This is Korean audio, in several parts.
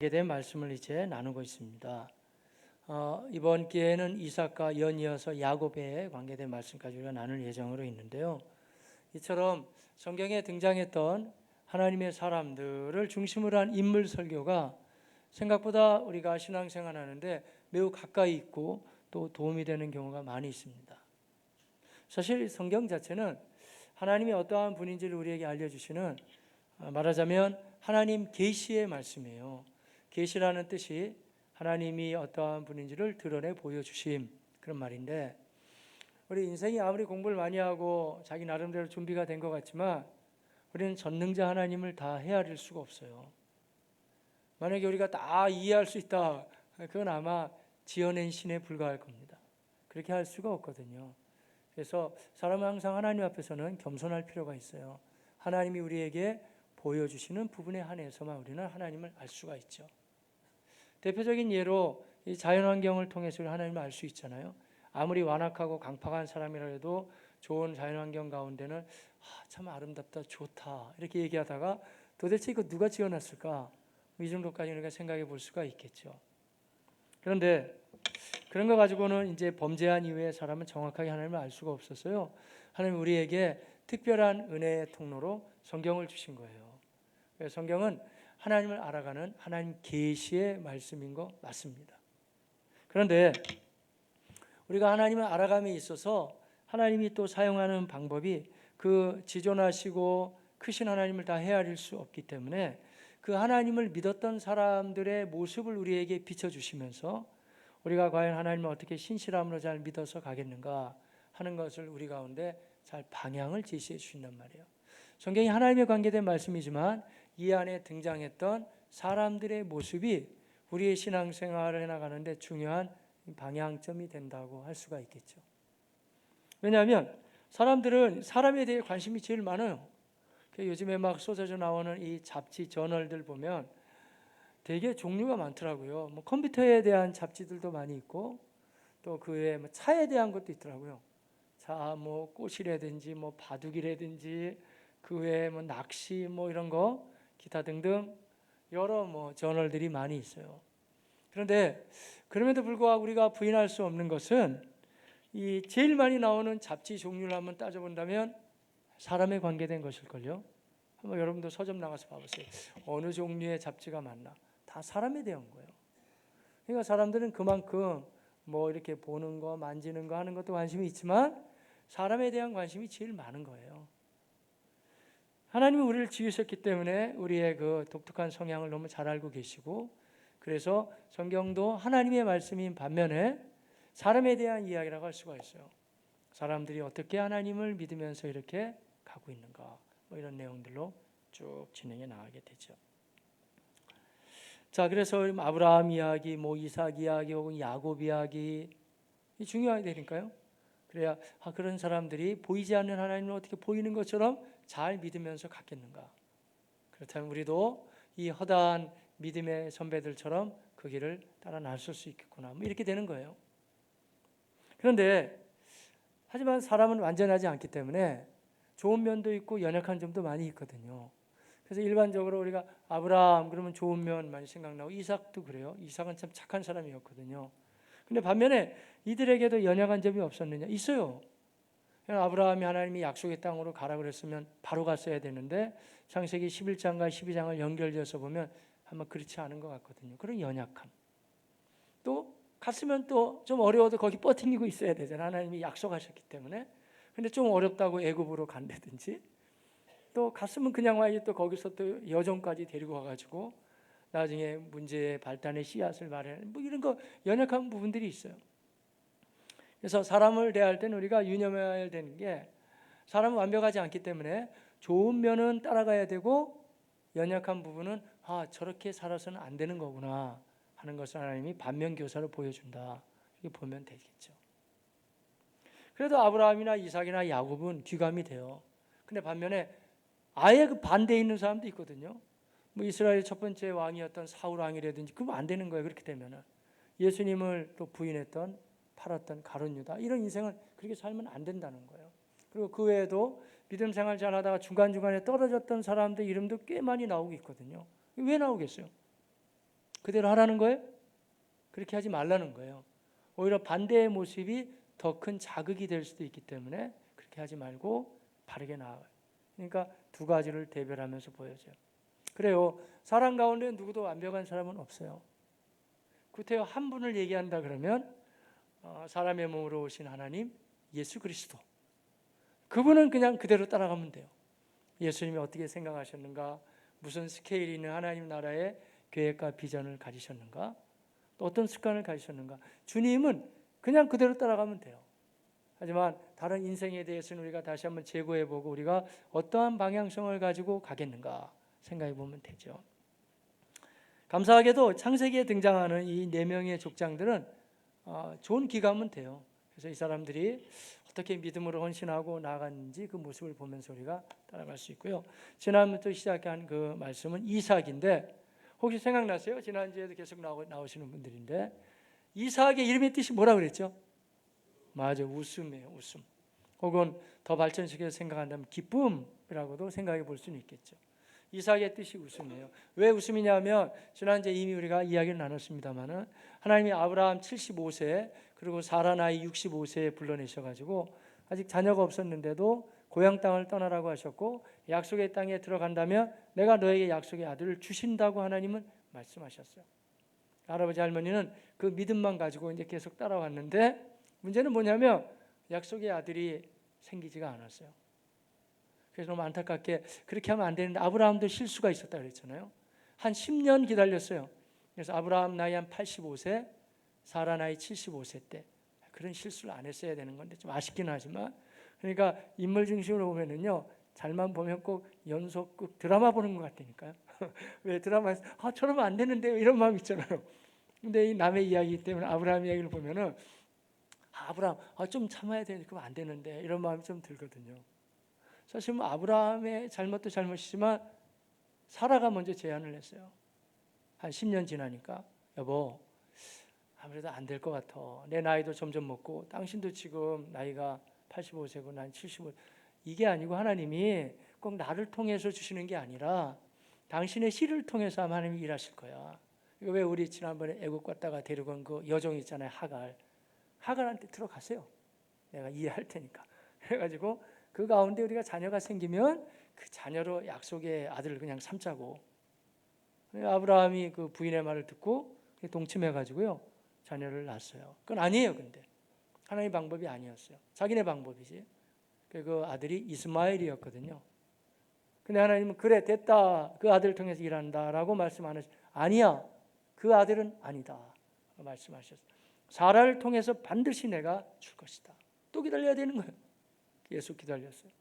된 말씀을 이제 나누고 있습니다. 이번 기회에는 이삭과 연이어서 야곱에 관계된 말씀까지 우리가 나눌 예정으로 있는데요. 이처럼 성경에 등장했던 하나님의 사람들을 중심으로 한 인물 설교가 생각보다 우리가 신앙생활 하는데 매우 가까이 있고 또 도움이 되는 경우가 많이 있습니다. 사실 성경 자체는 하나님이 어떠한 분인지를 우리에게 알려주시는, 말하자면 하나님 계시의 말씀이에요. 계시라는 뜻이 하나님이 어떠한 분인지를 드러내 보여주심, 그런 말인데, 우리 인생이 아무리 공부를 많이 하고 자기 나름대로 준비가 된 것 같지만 우리는 전능자 하나님을 다 헤아릴 수가 없어요. 만약에 우리가 다 이해할 수 있다, 그건 아마 지어낸 신에 불과할 겁니다. 그렇게 할 수가 없거든요. 그래서 사람은 항상 하나님 앞에서는 겸손할 필요가 있어요. 하나님이 우리에게 보여주시는 부분에 한해서만 우리는 하나님을 알 수가 있죠. 대표적인 예로 이 자연환경을 통해서 하나님을 알 수 있잖아요. 아무리 완악하고 강팍한 사람이라 해도 좋은 자연환경 가운데는 참 아름답다, 좋다 이렇게 얘기하다가 도대체 이거 누가 지어놨을까? 이 정도까지 우리가 생각해 볼 수가 있겠죠. 그런데 그런 거 가지고는 이제 범죄한 이후에 사람은 정확하게 하나님을 알 수가 없었어요. 하나님 우리에게 특별한 은혜의 통로로 성경을 주신 거예요. 성경은 하나님을 알아가는 하나님 계시의 말씀인 거 맞습니다. 그런데 우리가 하나님을 알아감에 있어서 하나님이 또 사용하는 방법이 그 지존하시고 크신 하나님을 다 헤아릴 수 없기 때문에 그 하나님을 믿었던 사람들의 모습을 우리에게 비춰주시면서 우리가 과연 하나님을 어떻게 신실함으로 잘 믿어서 가겠는가 하는 것을 우리 가운데 잘 방향을 제시해 주신단 말이에요. 성경이 하나님에 관계된 말씀이지만 이 안에 등장했던 사람들의 모습이 우리의 신앙생활을 해나가는데 중요한 방향점이 된다고 할 수가 있겠죠. 왜냐하면 사람들은 사람에 대해 관심이 제일 많아요. 요즘에 막 쏟아져 나오는 이 잡지 저널들 보면 되게 종류가 많더라고요. 뭐 컴퓨터에 대한 잡지들도 많이 있고 또 그 외에 뭐 차에 대한 것도 있더라고요. 차, 뭐 꽃이라든지 뭐 바둑이라든지 그 외에 뭐 낚시 뭐 이런 거 기타 등등 여러 뭐 저널들이 많이 있어요. 그런데 그럼에도 불구하고 우리가 부인할 수 없는 것은 이 제일 많이 나오는 잡지 종류를 한번 따져본다면 사람에 관계된 것일걸요. 한번 여러분도 서점 나가서 봐보세요. 어느 종류의 잡지가 많나? 다 사람에 대한 거예요. 그러니까 사람들은 그만큼 뭐 이렇게 보는 거, 만지는 거 하는 것도 관심이 있지만 사람에 대한 관심이 제일 많은 거예요. 하나님이 우리를 지으셨기 때문에 우리의 그 독특한 성향을 너무 잘 알고 계시고 그래서 성경도 하나님의 말씀인 반면에 사람에 대한 이야기라고 할 수가 있어요. 사람들이 어떻게 하나님을 믿으면서 이렇게 가고 있는가 뭐 이런 내용들로 쭉 진행해 나가게 되죠. 자, 그래서 아브라함 이야기, 뭐 이삭 이야기 혹은 야곱 이야기 중요하게 되니까요. 그래야 그런 사람들이 보이지 않는 하나님을 어떻게 보이는 것처럼 잘 믿으면서 갔겠는가. 그렇다면 우리도 이 허다한 믿음의 선배들처럼 그 길을 따라 나설 수 있겠구나. 뭐 이렇게 되는 거예요. 그런데 하지만 사람은 완전하지 않기 때문에 좋은 면도 있고 연약한 점도 많이 있거든요. 그래서 일반적으로 우리가 아브라함 그러면 좋은 면 많이 생각나고 이삭도 그래요. 이삭은 참 착한 사람이었거든요. 근데 반면에 이들에게도 연약한 점이 없었느냐? 있어요. 아브라함이 하나님이 약속의 땅으로 가라 그랬으면 바로 갔어야 되는데 창세기 11장과 12장을 연결지어서 보면 아마 그렇지 않은 것 같거든요. 그런 연약함. 또 갔으면 또 좀 어려워도 거기 버티고 있어야 되잖아요. 하나님이 약속하셨기 때문에. 근데 좀 어렵다고 애굽으로 간다든지 또 갔으면 그냥 와야지 또 거기서 또 여종까지 데리고 와가지고 나중에 문제의 발단의 씨앗을 마련하는 뭐 이런 거 연약한 부분들이 있어요. 그래서 사람을 대할 때는 우리가 유념해야 되는 게 사람은 완벽하지 않기 때문에 좋은 면은 따라가야 되고 연약한 부분은 저렇게 살아서는 안 되는 거구나 하는 것을 하나님이 반면교사로 보여준다. 이렇게 보면 되겠죠. 그래도 아브라함이나 이삭이나 야곱은 귀감이 돼요. 근데 반면에 아예 그 반대에 있는 사람도 있거든요. 뭐 이스라엘 첫 번째 왕이었던 사울 왕이라든지 그러면 안 되는 거예요. 그렇게 되면은 예수님을 또 부인했던 팔았던 가룟 유다 이런 인생은 그렇게 살면 안 된다는 거예요. 그리고 그 외에도 믿음 생활 잘 하다가 중간중간에 떨어졌던 사람들 이름도 꽤 많이 나오고 있거든요. 왜 나오겠어요? 그대로 하라는 거예요? 그렇게 하지 말라는 거예요. 오히려 반대의 모습이 더 큰 자극이 될 수도 있기 때문에 그렇게 하지 말고 바르게 나아가요. 그러니까 두 가지를 대별하면서 보여줘요. 그래요. 사람 가운데 누구도 완벽한 사람은 없어요. 구태여 한 분을 얘기한다 그러면 사람의 몸으로 오신 하나님 예수 그리스도, 그분은 그냥 그대로 따라가면 돼요. 예수님이 어떻게 생각하셨는가, 무슨 스케일이 있는 하나님 나라의 계획과 비전을 가지셨는가, 또 어떤 습관을 가지셨는가, 주님은 그냥 그대로 따라가면 돼요. 하지만 다른 인생에 대해서는 우리가 다시 한번 재고해보고 우리가 어떠한 방향성을 가지고 가겠는가 생각해 보면 되죠. 감사하게도 창세기에 등장하는 이 4명의 족장들은 좋은 기감은 돼요. 그래서 이 사람들이 어떻게 믿음으로 헌신하고 나아갔는지 그 모습을 보면서 우리가 따라갈 수 있고요. 지난번부터 시작한 그 말씀은 이삭인데, 혹시 생각나세요? 지난주에도 계속 나오시는 분들인데, 이삭의 이름의 뜻이 뭐라 그랬죠? 맞아, 웃음이에요. 웃음. 혹은 더 발전시켜서 생각한다면 기쁨이라고도 생각해 볼 수는 있겠죠. 이삭의 뜻이 웃음이에요. 왜 웃음이냐면 지난주에 이미 우리가 이야기를 나눴습니다마는 하나님이 아브라함 75세 그리고 사라 나이 65세에 불러내셔가지고 아직 자녀가 없었는데도 고향 땅을 떠나라고 하셨고, 약속의 땅에 들어간다면 내가 너에게 약속의 아들을 주신다고 하나님은 말씀하셨어요. 할아버지 할머니는 그 믿음만 가지고 이제 계속 따라왔는데, 문제는 뭐냐면 약속의 아들이 생기지가 않았어요. 그래서 너무 안타깝게 그렇게 하면 안 되는데, 아브라함도 실수가 있었다 그랬잖아요. 한 10년 기다렸어요. 그래서 아브라함 나이 한 85세, 사라 나이 75세 때 그런 실수를 안 했어야 되는 건데 좀 아쉽긴 하지만, 그러니까 인물 중심으로 보면은요, 잘만 보면 꼭 연속극 드라마 보는 것 같다니까요. 왜 드라마에서 저러면 안 되는데요 이런 마음 있잖아요. 근데 이 남의 이야기이기 때문에 아브라함 이야기를 보면은 아브라함 좀 참아야 되는데 그러면 안 되는데 이런 마음이 좀 들거든요. 사실 뭐 아브라함의 잘못도 잘못이지만 사라가 먼저 제안을 했어요. 한 10년 지나니까 여보 아무래도 안 될 것 같아. 내 나이도 점점 먹고 당신도 지금 나이가 85세고 난 75. 이게 아니고 하나님이 꼭 나를 통해서 주시는 게 아니라 당신의 씨를 통해서 하나님이 일하실 거야. 이거 왜 우리 지난번에 애국 갔다가 데리고 온 그 여종 있잖아요. 하갈한테 들어가세요. 내가 이해할 테니까. 그래가지고 그 가운데 우리가 자녀가 생기면 그 자녀로 약속의 아들을 그냥 삼자고. 아브라함이 그 부인의 말을 듣고 동침해가지고요 자녀를 낳았어요. 그건 아니에요. 근데 하나님의 방법이 아니었어요. 자기네 방법이지. 그 아들이 이스마엘이었거든요. 근데 하나님은 그래 됐다, 그 아들을 통해서 일한다라고 말씀 안 하셨어요. 아니야, 그 아들은 아니다 말씀하셨어요. 사라를 통해서 반드시 내가 줄 것이다. 또 기다려야 되는 거예요. 계속 기다렸어요.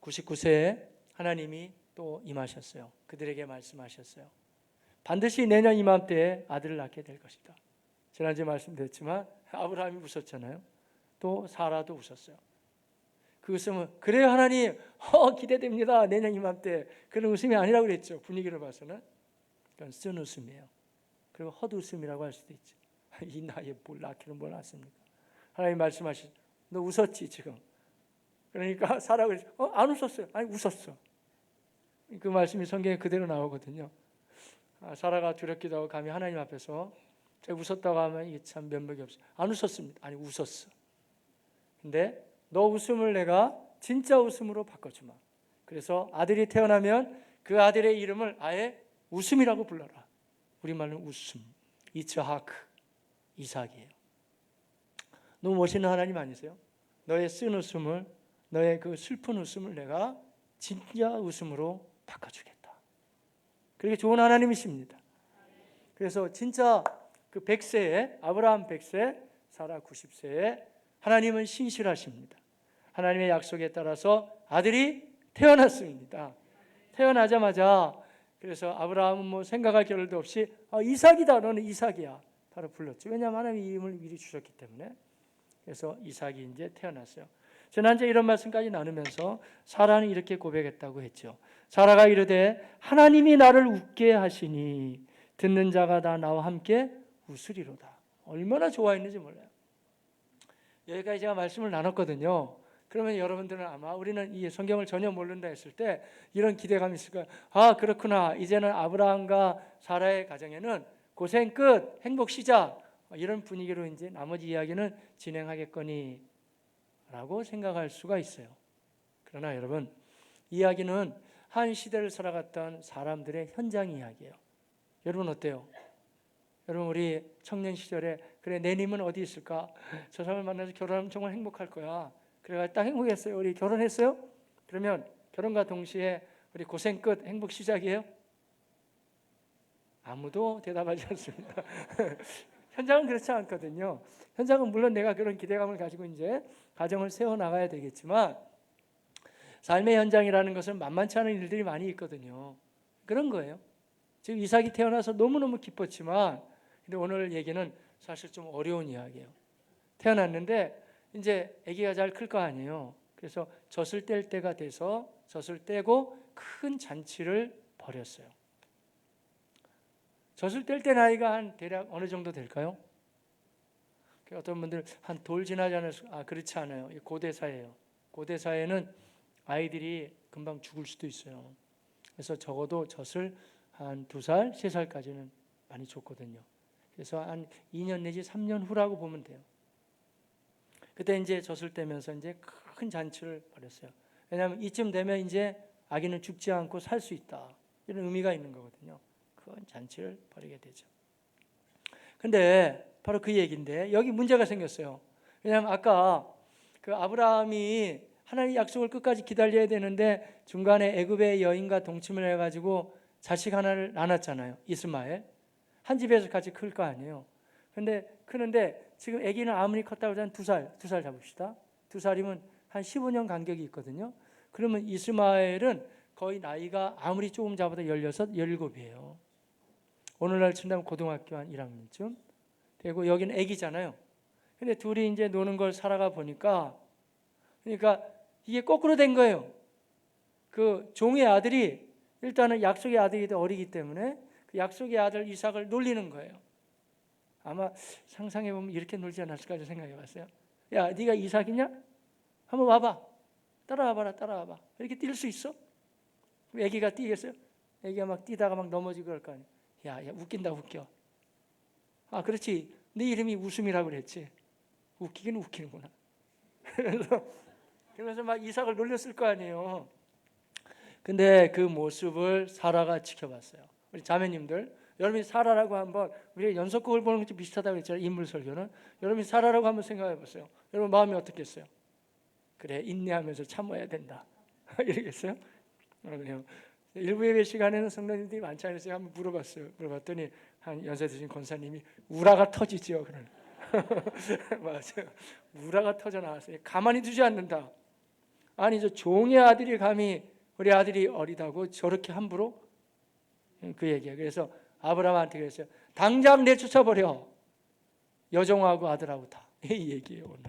99세에 하나님이 또 임하셨어요. 그들에게 말씀하셨어요. 반드시 내년 이맘때에 아들을 낳게 될 것이다. 지난주에 말씀드렸지만 아브라함이 웃었잖아요. 또 사라도 웃었어요. 그 웃음은 그래요 하나님 기대됩니다. 내년 이맘때. 그런 웃음이 아니라고 그랬죠. 분위기를 봐서는. 그건 쓴 웃음이에요. 그리고 헛웃음이라고 할 수도 있죠. 이 나이에 뭘 낳기는 뭘 낳습니까? 하나님 말씀하시죠. 너 웃었지 지금. 그러니까 사라가 안 웃었어요. 아니 웃었어. 그 말씀이 성경에 그대로 나오거든요. 사라가 두렵기도 하고 감히 하나님 앞에서 제가 웃었다고 하면 이게 참 면목이 없어요. 안 웃었습니다. 아니 웃었어. 근데 너 웃음을 내가 진짜 웃음으로 바꿔주마. 그래서 아들이 태어나면 그 아들의 이름을 아예 웃음이라고 불러라. 우리말로 웃음. 이츠하크, 이삭이에요. 너무 멋있는 하나님 아니세요? 너의 쓴 웃음을, 너의 그 슬픈 웃음을 내가 진짜 웃음으로 바꿔주겠다. 그렇게 좋은 하나님이십니다. 그래서 진짜 그 100세에 아브라함 100세, 사라 90세에 하나님은 신실하십니다. 하나님의 약속에 따라서 아들이 태어났습니다. 태어나자마자 그래서 아브라함은 뭐 생각할 겨를도 없이 이삭이다, 너는 이삭이야 바로 불렀죠. 왜냐하면 하나님이 이름을 미리 주셨기 때문에. 그래서 이삭이 이제 태어났어요. 지난주에 이런 말씀까지 나누면서 사라는 이렇게 고백했다고 했죠. 사라가 이르되 하나님이 나를 웃게 하시니 듣는 자가 다 나와 함께 웃으리로다. 얼마나 좋아했는지 몰라요. 여기까지 제가 말씀을 나눴거든요. 그러면 여러분들은 아마 우리는 이 성경을 전혀 모른다 했을 때 이런 기대감이 있을 거예요. 아, 그렇구나. 이제는 아브라함과 사라의 가정에는 고생 끝, 행복 시작. 이런 분위기로 이제 나머지 이야기는 진행하겠거니 라고 생각할 수가 있어요. 그러나 여러분, 이야기는 한 시대를 살아갔던 사람들의 현장 이야기예요. 여러분 어때요? 여러분 우리 청년 시절에 그래 내 님은 어디 있을까? 저 사람을 만나서 결혼하면 정말 행복할 거야. 그래가 딱 행복했어요. 우리 결혼했어요? 그러면 결혼과 동시에 우리 고생 끝 행복 시작이에요? 아무도 대답하지 않습니다. 현장은 그렇지 않거든요. 현장은 물론 내가 그런 기대감을 가지고 이제 가정을 세워 나가야 되겠지만 삶의 현장이라는 것은 만만치 않은 일들이 많이 있거든요. 그런 거예요. 지금 이삭이 태어나서 너무너무 기뻤지만 근데 오늘 얘기는 사실 좀 어려운 이야기예요. 태어났는데 이제 아기가 잘 클 거 아니에요. 그래서 젖을 뗄 때가 돼서 젖을 떼고 큰 잔치를 벌였어요. 젖을 뗄 때 나이가 한 대략 어느 정도 될까요? 어떤 분들 한 돌 지나지 않을 그렇지 않아요. 고대 사회예요. 고대 사회는 아이들이 금방 죽을 수도 있어요. 그래서 적어도 젖을 한 2살, 3살까지는 많이 줬거든요. 그래서 한 2년 내지 3년 후라고 보면 돼요. 그때 이제 젖을 떼면서 이제 큰 잔치를 벌였어요. 왜냐하면 이쯤 되면 이제 아기는 죽지 않고 살 수 있다. 이런 의미가 있는 거거든요. 큰 잔치를 벌이게 되죠. 근데 바로 그 얘기인데 여기 문제가 생겼어요. 왜냐하면 아까 그 아브라함이 하나님의 약속을 끝까지 기다려야 되는데 중간에 애굽의 여인과 동침을 해가지고 자식 하나를 낳았잖아요. 이스마엘. 한 집에서 같이 클 거 아니에요. 근데 크는데 지금 아기는 아무리 컸다고 해도 한 2살 잡읍시다. 2살이면 한 15년 간격이 있거든요. 그러면 이스마엘은 거의 나이가 아무리 조금 잡아도 16, 17이에요. 오늘날 친다면 고등학교 한 1학년쯤 되고 여기는 아기잖아요. 근데 둘이 이제 노는 걸 살아가 보니까 그러니까 이게 거꾸로 된 거예요. 그 종의 아들이 일단은 약속의 아들이 더 어리기 때문에 그 약속의 아들 이삭을 놀리는 거예요. 아마 상상해 보면 이렇게 놀지 않았을까 생각해 봤어요. 야, 네가 이삭이냐? 한번 와봐. 따라와봐. 이렇게 뛸 수 있어? 애기가 뛰겠어요? 애기가 막 뛰다가 막 넘어지고 그럴 거 아니에요. 야, 웃긴다 웃겨. 아, 그렇지. 네 이름이 웃음이라고 그랬지. 웃기긴 웃기는구나. 그래서 막 이삭을 놀렸을 거 아니에요. 근데 그 모습을 사라가 지켜봤어요. 우리 자매님들, 여러분이 사라라고 한번 우리가 연속극을 보는 것도 비슷하다고 했잖아요. 인물 설교는. 여러분이 사라라고 한번 생각해 보세요. 여러분 마음이 어떻겠어요? 그래, 인내하면서 참아야 된다. 이러겠어요? 그래요. 일부 예배 시간에는 성도님들이 많지 않아서 한번 물어봤어요. 물어봤더니 한 연세 드신 권사님이 우라가 터지죠. 그런. 맞아요. 우라가 터져 나왔어요. 가만히 두지 않는다. 아니 저 종의 아들이 감히 우리 아들이 어리다고 저렇게 함부로 그 얘기예요. 그래서 아브라함한테 그랬어요. 당장 내쫓아버려. 여종하고 아들하고 다. 이 얘기예요. 오늘.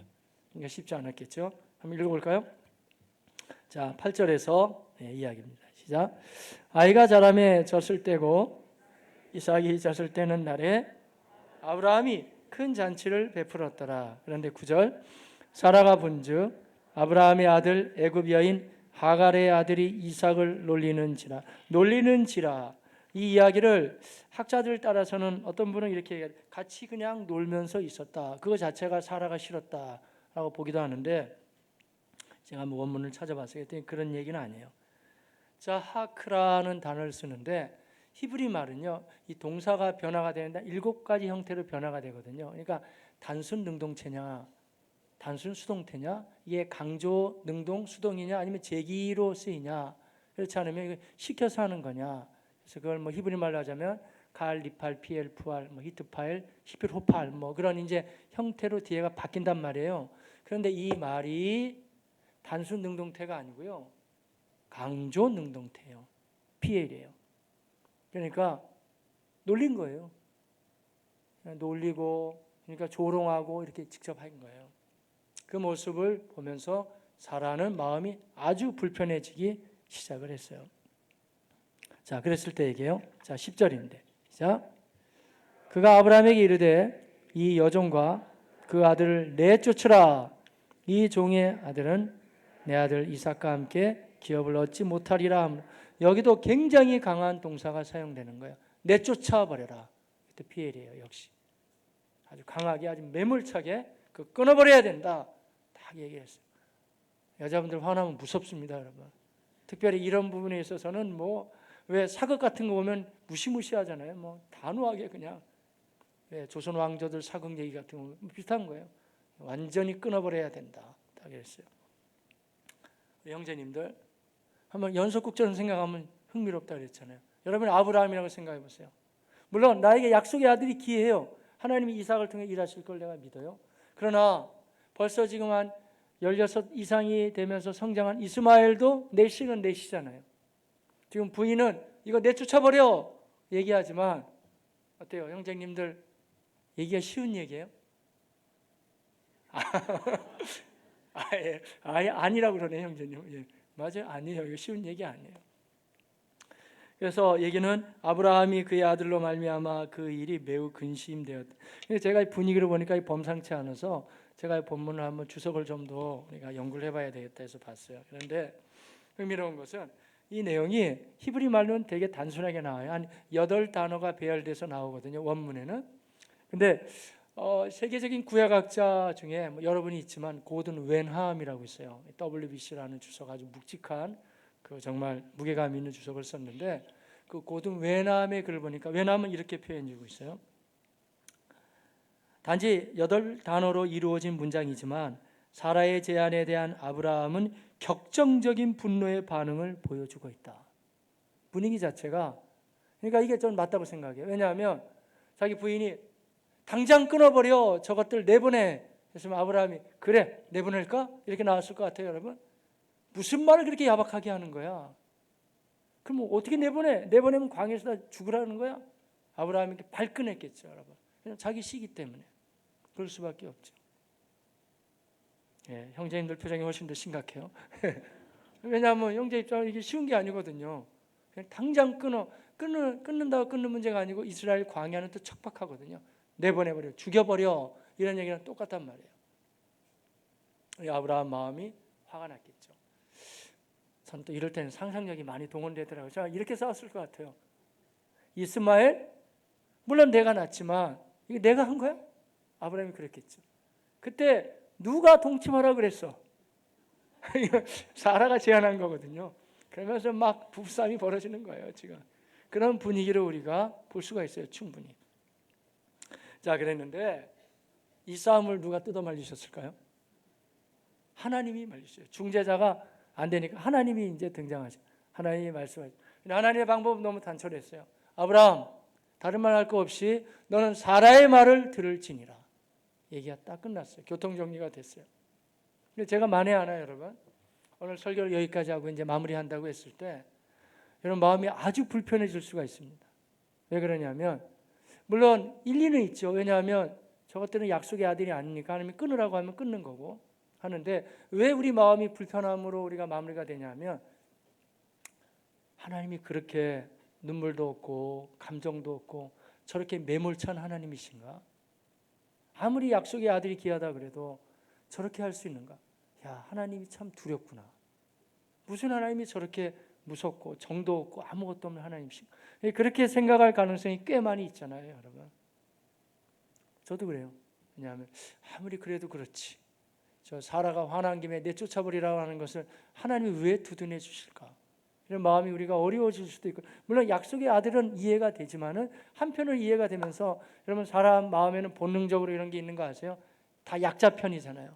그러니까 쉽지 않았겠죠. 한번 읽어볼까요? 자, 8절에서 이야기입니다. 시작. 아이가 자라매 젖을 떼고 이삭이 젖을 떼는 날에 아브라함이 큰 잔치를 베풀었더라. 그런데 9절 사라가 본즉 아브라함의 아들 애굽 여인 하갈의 아들이 이삭을 놀리는지라. 이 이야기를 학자들 따라서는 어떤 분은 이렇게 얘기해요. 같이 그냥 놀면서 있었다. 그거 자체가 사라가 싫었다라고 보기도 하는데 제가 한번 원문을 찾아봤어요. 그런 얘기는 아니에요. 자, 하크라는 단어를 쓰는데 히브리 말은요, 이 동사가 변화가 되는데 7가지 형태로 변화가 되거든요. 그러니까 단순 능동체냐, 단순 수동태냐, 이게 강조 능동 수동이냐, 아니면 제기로 쓰이냐, 그렇지 않으면 시켜서 하는 거냐. 그래서 그걸 뭐 히브리 말로 하자면 갈, 리팔, 피엘, 푸알, 뭐 히트파일, 히필, 호팔, 뭐 그런 이제 형태로 뒤에가 바뀐단 말이에요. 그런데 이 말이 단순 능동태가 아니고요, 강조 능동태예요. 피엘이에요. 그러니까 놀린 거예요. 놀리고, 그러니까 조롱하고 이렇게 직접 한 거예요. 그 모습을 보면서 사라는 마음이 아주 불편해지기 시작을 했어요. 자, 그랬을 때 얘기해요. 자, 10절인데. 자, 그가 아브라함에게 이르되 이 여종과 그 아들을 내쫓으라. 이 종의 아들은 내 아들 이삭과 함께 기업을 얻지 못하리라. 여기도 굉장히 강한 동사가 사용되는 거예요. 내쫓아 버려라. 또 피엘이에요. 역시 아주 강하게, 아주 매몰차게 끊어버려야 된다. 딱 얘기했어요. 여자분들 화나면 무섭습니다, 여러분. 특별히 이런 부분에 있어서는 왜 사극 같은 거 보면 무시무시하잖아요. 단호하게 그냥 조선 왕조들 사극 얘기 같은 거 비슷한 거예요. 완전히 끊어버려야 된다. 딱 그랬어요. 형제님들, 한번 연속국처럼 생각하면 흥미롭다 그랬잖아요. 여러분 아브라함이라고 생각해 보세요. 물론 나에게 약속의 아들이 기해요. 하나님이 이삭을 통해 일하실 걸 내가 믿어요. 그러나 벌써 지금 한 16 이상이 되면서 성장한 이스마엘도 넷이는 넷이잖아요. 지금 부인은 이거 내쫓아버려 얘기하지만 어때요? 형제님들, 얘기가 쉬운 얘기예요? 아니라고 그러네 형제님. 맞아요. 아니에요. 이거 쉬운 얘기 아니에요. 그래서 얘기는 아브라함이 그의 아들로 말미암아 그 일이 매우 근심되었다. 제가 이 분위기를 보니까 범상치 않아서 제가 이 본문을 한번 주석을 좀 더 우리가 연구를 해봐야 되겠다 해서 봤어요. 그런데 흥미로운 것은 이 내용이 히브리 말로는 되게 단순하게 나와요. 한 8단어가 배열돼서 나오거든요. 원문에는. 근데 세계적인 구약학자 중에 여러분이 있지만 고든 웬함이라고 있어요. WBC라는 주석, 아주 묵직한 정말 무게감 있는 주석을 썼는데 그 고든 웬함의 글을 보니까 웬함은 이렇게 표현해주고 있어요. 단지 8단어로 이루어진 문장이지만 사라의 제안에 대한 아브라함은 격정적인 분노의 반응을 보여주고 있다. 분위기 자체가, 그러니까 이게 좀 맞다고 생각해요. 왜냐하면 자기 부인이 당장 끊어버려, 저것들 내보내 했으면 아브라함이 그래 내보낼까? 이렇게 나왔을 것 같아요. 여러분, 무슨 말을 그렇게 야박하게 하는 거야? 그럼 어떻게 내보내? 내보내면 광야에서 죽으라는 거야? 아브라함이 이렇게 발끈했겠죠. 여러분, 그냥 자기 시기 때문에 그럴 수밖에 없죠. 형제님들 표정이 훨씬 더 심각해요. 왜냐하면 형제 입장은 이게 쉬운 게 아니거든요. 그냥 당장 끊는다고 끊는 문제가 아니고 이스라엘 광야는 또 척박하거든요. 내보내버려, 죽여버려, 이런 얘기랑 똑같단 말이에요. 아브라함 마음이 화가 났겠죠. 전 또 이럴 때는 상상력이 많이 동원되더라고요. 자, 이렇게 싸웠을 것 같아요. 이스마엘, 물론 내가 낳았지만 이거 내가 한 거야? 아브라함이 그랬겠죠. 그때 누가 동침하라 그랬어? 사라가 제안한 거거든요. 그러면서 막 부부싸움이 벌어지는 거예요. 지금 그런 분위기를 우리가 볼 수가 있어요. 충분히. 자, 그랬는데 이 싸움을 누가 뜯어 말리셨을까요? 하나님이 말리셨어요. 중재자가 안 되니까 하나님이 이제 등장하죠. 하나님이 말씀하죠. 하나님의 방법은 너무 단촐했어요. 아브라함, 다른 말 할 거 없이 너는 사라의 말을 들을지니라. 얘기가 딱 끝났어요. 교통정리가 됐어요. 근데 제가 만에 하나 여러분, 오늘 설교를 여기까지 하고 이제 마무리한다고 했을 때 여러분 마음이 아주 불편해질 수가 있습니다. 왜 그러냐면 물론 일리는 있죠. 왜냐하면 저것들은 약속의 아들이 아니니까 하나님이 끊으라고 하면 끊는 거고 하는데, 왜 우리 마음이 불편함으로 우리가 마무리가 되냐면 하나님이 그렇게 눈물도 없고 감정도 없고 저렇게 매몰찬 하나님이신가? 아무리 약속의 아들이 귀하다 그래도 저렇게 할 수 있는가? 야, 하나님이 참 두렵구나. 무슨 하나님이 저렇게 무섭고 정도 없고 아무것도 없는 하나님이신가? 그렇게 생각할 가능성이 꽤 많이 있잖아요, 여러분. 저도 그래요. 왜냐하면 아무리 그래도 그렇지, 저 사라가 화난 김에 내쫓아버리라고 하는 것을 하나님이 왜 두둔해 주실까? 이런 마음이 우리가 어려워질 수도 있고, 물론 약속의 아들은 이해가 되지만은 한편으로 이해가 되면서 여러분 사람 마음에는 본능적으로 이런 게 있는 거 아세요? 다 약자 편이잖아요.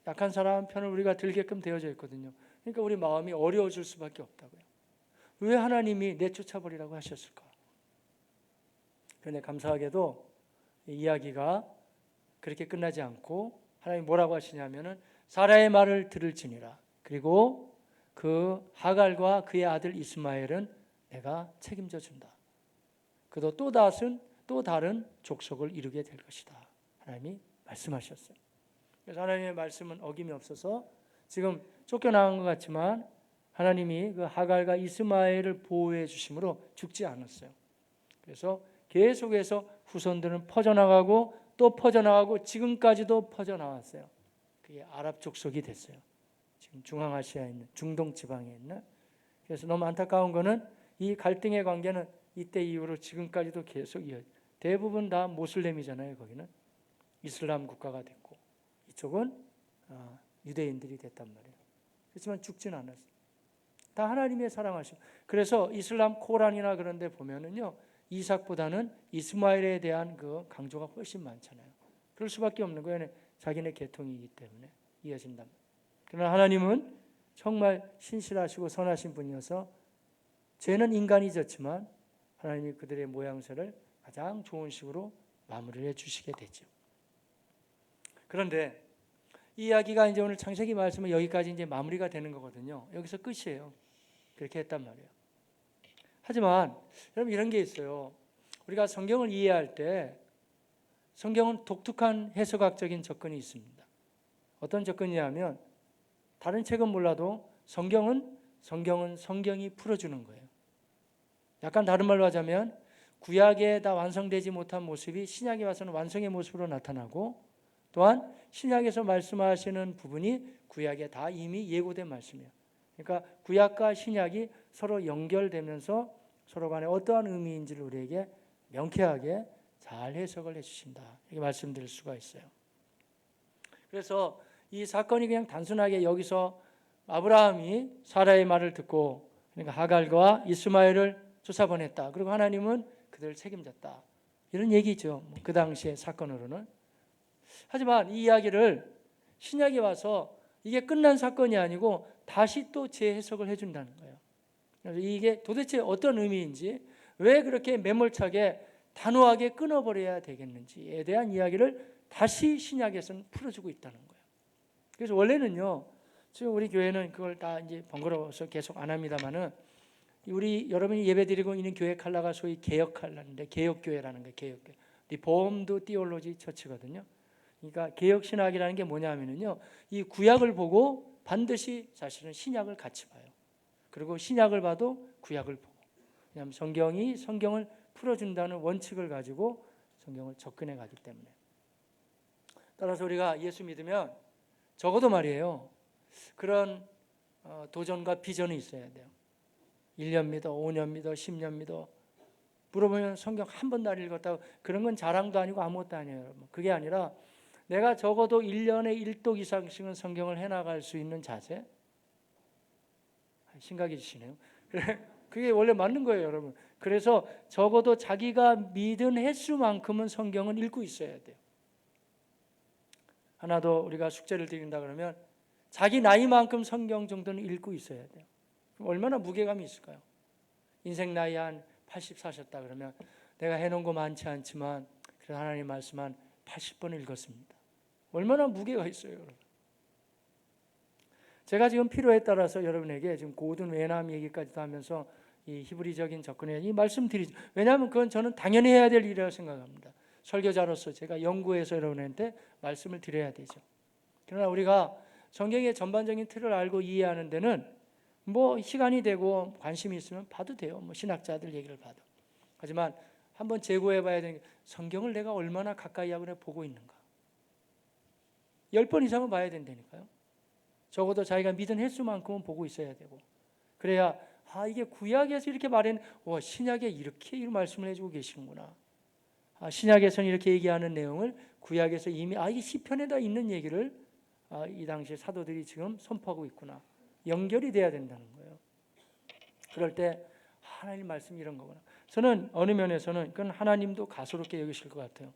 약한 사람 편을 우리가 들게끔 되어져 있거든요. 그러니까 우리 마음이 어려워질 수밖에 없다고요. 왜 하나님이 내쫓아버리라고 하셨을까? 그런데 감사하게도 이야기가 그렇게 끝나지 않고 하나님이 뭐라고 하시냐면은 사라의 말을 들을지니라. 그리고 그 하갈과 그의 아들 이스마엘은 내가 책임져 준다. 그도 또 다른 족속을 이루게 될 것이다. 하나님이 말씀하셨어요. 그래서 하나님의 말씀은 어김이 없어서 지금 쫓겨나간 것 같지만 하나님이 그 하갈과 이스마엘을 보호해 주심으로 죽지 않았어요. 그래서 계속해서 후손들은 퍼져나가고 또 퍼져나가고 지금까지도 퍼져나왔어요. 그게 아랍 족속이 됐어요. 지금 지금 중앙아시아에 있는 중동 지방에 있는. 그래서 너무 안타까운 거는 이 갈등의 관계는 이때 이후로 지금까지도 계속 이어져. 대부분 다 모슬렘이잖아요. 거기는 이슬람 국가가 됐고 이쪽은 유대인들이 됐단 말이에요. 그렇지만 죽진 않았어요. 다 하나님의 사랑하심. 그래서 이슬람 코란이나 그런 데 보면은요, 이삭보다는 이스마엘에 대한 그 강조가 훨씬 많잖아요. 그럴 수밖에 없는 거예요. 자기네 계통이기 때문에 이어진단 말이에요. 그러나 하나님은 정말 신실하시고 선하신 분이어서 죄는 인간이 졌지만 하나님이 그들의 모양새를 가장 좋은 식으로 마무리해 주시게 되죠. 그런데 이 이야기가 이제 오늘 창세기 말씀은 여기까지 이제 마무리가 되는 거거든요. 여기서 끝이에요. 그렇게 했단 말이에요. 하지만 여러분 이런 게 있어요. 우리가 성경을 이해할 때 성경은 독특한 해석학적인 접근이 있습니다. 어떤 접근이냐면 다른 책은 몰라도 성경은 성경이 풀어주는 거예요. 약간 다른 말로 하자면 구약에 다 완성되지 못한 모습이 신약에 와서는 완성의 모습으로 나타나고 또한 신약에서 말씀하시는 부분이 구약에 다 이미 예고된 말씀이에요. 그러니까 구약과 신약이 서로 연결되면서 서로 간에 어떠한 의미인지를 우리에게 명쾌하게 잘 해석을 해주신다. 이렇게 말씀드릴 수가 있어요. 그래서 이 사건이 그냥 단순하게 여기서 아브라함이 사라의 말을 듣고 그러니까 하갈과 이스마엘을 쫓아보냈다. 그리고 하나님은 그들을 책임졌다. 이런 얘기죠. 그 당시의 사건으로는. 하지만 이 이야기를 신약에 와서 이게 끝난 사건이 아니고 다시 또 재해석을 해준다는 거예요. 그래서 이게 도대체 어떤 의미인지 왜 그렇게 매몰차게 단호하게 끊어버려야 되겠는지에 대한 이야기를 다시 신약에서는 풀어주고 있다는 거예요. 그래서 원래는요, 지금 우리 교회는 그걸 다 이제 번거로워서 계속 안 합니다만은 우리 여러분이 예배드리고 있는 교회 칼라가 소위 개혁 칼라인데 개혁교회라는 거예요. 개혁교회. 리폼드 띠올로지 처치거든요. 그러니까 개혁 신학이라는 게 뭐냐면요, 이 구약을 보고 반드시 사실은 신약을 같이 봐요. 그리고 신약을 봐도 구약을 보고. 왜냐하면 성경이 성경을 풀어준다는 원칙을 가지고 성경을 접근해 가기 때문에. 따라서 우리가 예수 믿으면 적어도 말이에요, 그런 도전과 비전이 있어야 돼요. 1년 믿어, 5년 믿어, 10년 믿어. 물어보면 성경 한 번도 안 읽었다고. 그런 건 자랑도 아니고 아무것도 아니에요, 여러분. 그게 아니라 내가 적어도 1년에 1독 이상씩은 성경을 해나갈 수 있는 자세. 심각해지시네요. 그게 원래 맞는 거예요, 여러분. 그래서 적어도 자기가 믿은 횟수만큼은 성경은 읽고 있어야 돼요. 하나 더 우리가 숙제를 드린다 그러면 자기 나이만큼 성경 정도는 읽고 있어야 돼요. 얼마나 무게감이 있을까요? 인생 나이 한 80 사셨다 그러면 내가 해놓은 거 많지 않지만 그래도 하나님 말씀 한 80번 읽었습니다. 얼마나 무게가 있어요, 여러분. 제가 지금 필요에 따라서 여러분에게 지금 고든 외남 얘기까지도 하면서 이 히브리적인 접근에 이 말씀드리죠. 왜냐하면 그건 저는 당연히 해야 될 일이라고 생각합니다. 설교자로서 제가 연구해서 여러분한테 말씀을 드려야 되죠. 그러나 우리가 성경의 전반적인 틀을 알고 이해하는 데는 뭐 시간이 되고 관심이 있으면 봐도 돼요. 뭐 신학자들 얘기를 봐도. 하지만 한번 재고해 봐야 되는 게 성경을 내가 얼마나 가까이 하고 보고 있는가. 10번 이상은 봐야 된다니까요. 적어도 자기가 믿은 횟수만큼은 보고 있어야 되고. 그래야 이게 구약에서 이렇게 말했는데 신약에 이렇게 이 말씀을 해주고 계시는구나. 신약에서는 이렇게 얘기하는 내용을 구약에서 이미 이게 시편에다 있는 얘기를 이 당시에 사도들이 지금 선포하고 있구나. 연결이 돼야 된다는 거예요. 그럴 때 하나님 말씀이 이런 거구나. 저는 어느 면에서는 그건 하나님도 가소롭게 여기실 것 같아요.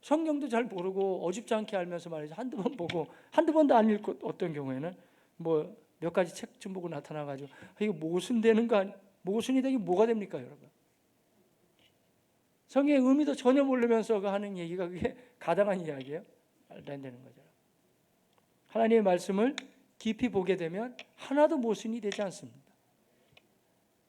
성경도 잘 모르고 어줍지 않게 알면서 말이죠. 한두 번 보고 한두 번도 안 읽고 어떤 경우에는 뭐 몇 가지 책 좀 보고 나타나가지고 이게 모순되는 거 모순이 되기 뭐가 됩니까, 여러분? 성경의 의미도 전혀 모르면서 하는 얘기가 그게 가당한 이야기예요? 말도 안 되는 거죠. 하나님의 말씀을 깊이 보게 되면 하나도 모순이 되지 않습니다.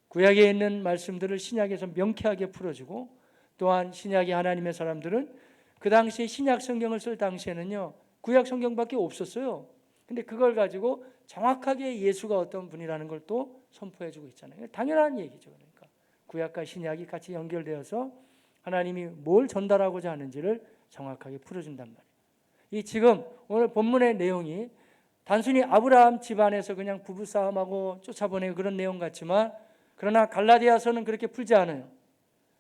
구약에 있는 말씀들을 신약에서 명쾌하게 풀어주고 또한 신약의 하나님의 사람들은 그 당시에 신약 성경을 쓸 당시에는요, 구약 성경밖에 없었어요. 근데 그걸 가지고 정확하게 예수가 어떤 분이라는 걸 또 선포해주고 있잖아요. 당연한 얘기죠. 그러니까 구약과 신약이 같이 연결되어서 하나님이 뭘 전달하고자 하는지를 정확하게 풀어준단 말이에요. 이 지금 오늘 본문의 내용이 단순히 아브라함 집안에서 그냥 부부싸움하고 쫓아보내고 그런 내용 같지만, 그러나 갈라디아서는 그렇게 풀지 않아요.